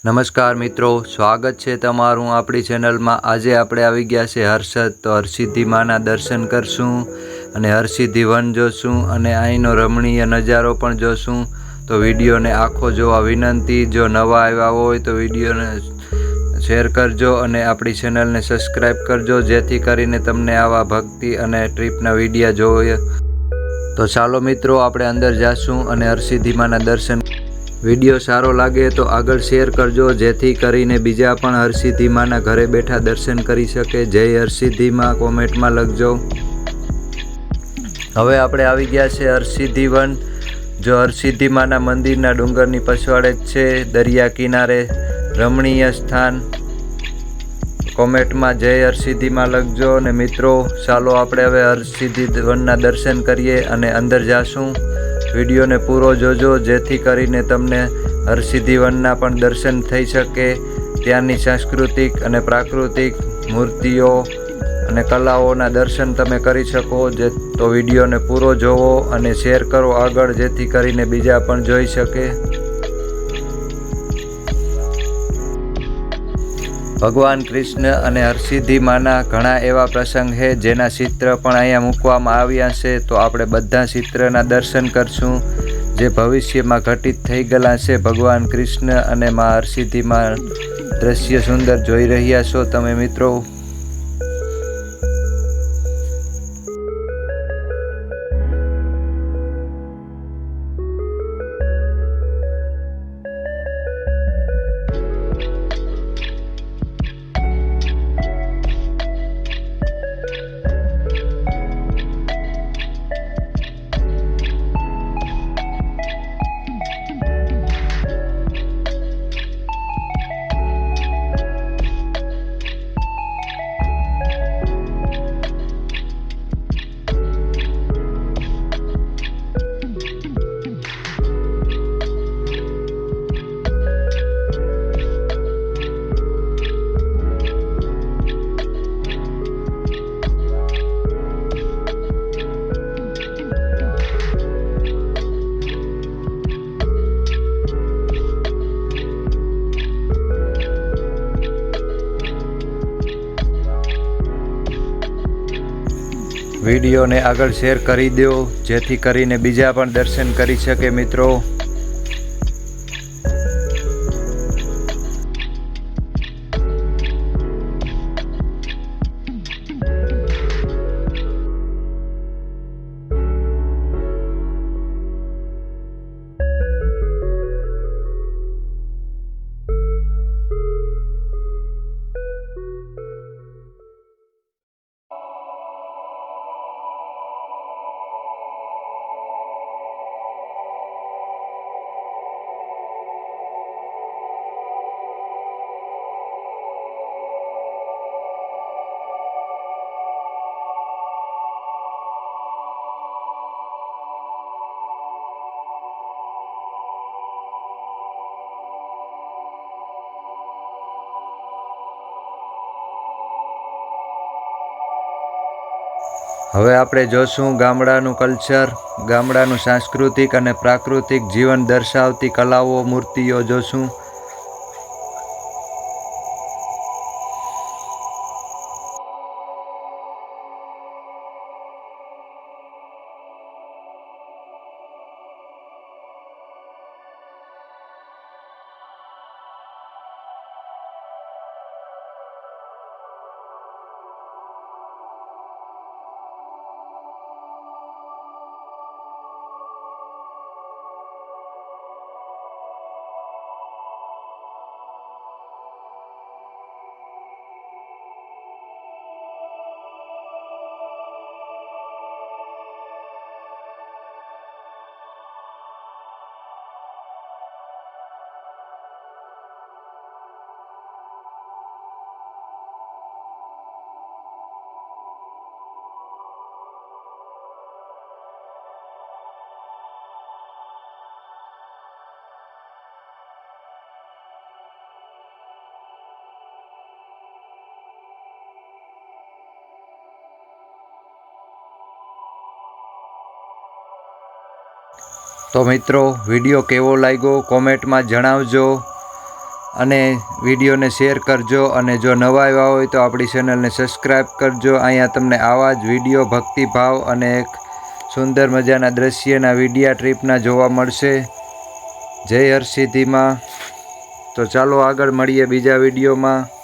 નમસ્કાર મિત્રો, સ્વાગત છે તમારું આપણી ચેનલમાં। આજે આપણે આવી ગયા છે હર્ષદ, તો હરસિદ્ધિ માના દર્શન કરશું અને હરસિદ્ધિ વન જોશું અને અહીંનો રમણીય નજારો પણ જોશું। તો વિડીયોને આખો જોવા વિનંતી। જો નવા આવ્યા હોય તો વિડીયોને શેર કરજો અને આપણી ચેનલને સબસ્ક્રાઈબ કરજો, જેથી કરીને તમને આવા ભક્તિ અને ટ્રીપના વિડીયો જોઈએ। તો ચાલો મિત્રો, આપણે અંદર જાશું અને હરસિદ્ધિ માના દર્શન। વિડીયો સારો લાગે તો આગળ શેર કરજો, જેથી કરીને બીજા પણ હરસિદ્ધિ માના ઘરે બેઠા દર્શન કરી શકે। જય હરસિદ્ધિ માં કોમેન્ટમાં લખજો। હવે આપણે આવી ગયા છે હરસિદ્ધિ વન। જો હરસિદ્ધિ માના મંદિરના ડુંગરની પછવાડે જ છે, દરિયા કિનારે રમણીય સ્થાન। કોમેન્ટમાં જય હરસિદ્ધિ માં લખજો। અને મિત્રો ચાલો આપણે હવે હરસિદ્ધિ વનના દર્શન કરીએ અને અંદર જાશું। વિડીયોને પૂરો જોજો, જેથી કરીને તમને હરસિદ્ધિ વનના પણ દર્શન થઈ શકે। ત્યાંની સાંસ્કૃતિક અને પ્રાકૃતિક મૂર્તિઓ અને કલાઓના દર્શન તમે કરી શકો। તો વિડીયોને પૂરો જોવો અને શેર કરો આગળ, જેથી કરીને બીજા પણ જોઈ શકે। ભગવાન કૃષ્ણ અને હરસિદ્ધિ માના ઘણા એવા પ્રસંગ છે જેના ચિત્ર પણ અહીંયા મૂકવામાં આવ્યા છે। તો આપણે બધા ચિત્રના દર્શન કરશું જે ભવિષ્યમાં ઘટિત થઈ ગયેલા છે। ભગવાન કૃષ્ણ અને મા હરસિદ્ધિ માં દ્રશ્ય સુંદર જોઈ રહ્યા છો તમે મિત્રો। વિડીયોને આગળ શેર કરી દો, જેથી કરીને બીજા પણ દર્શન કરી શકે મિત્રો। હવે આપણે જોશું ગામડાનું કલ્ચર, ગામડાનું સાંસ્કૃતિક અને પ્રાકૃતિક જીવન દર્શાવતી કલાઓ, મૂર્તિઓ જોશું। તો મિત્રો વિડીયો કેવો લાગ્યો કોમેન્ટમાં જણાવજો અને વિડીયોને શેર કરજો. અને જો નવા આવ્યા હોય તો આપણી ચેનલને સબસ્ક્રાઈબ કરજો. અહીંયા તમને આવા જ વિડીયો ભક્તિભાવ અને એક સુંદર મજાના દ્રશ્યના વિડીયા ટ્રીપના જોવા મળશે. જય હરસિદ્ધિમાં. તો ચાલો આગળ મળીએ બીજા વિડીયોમાં.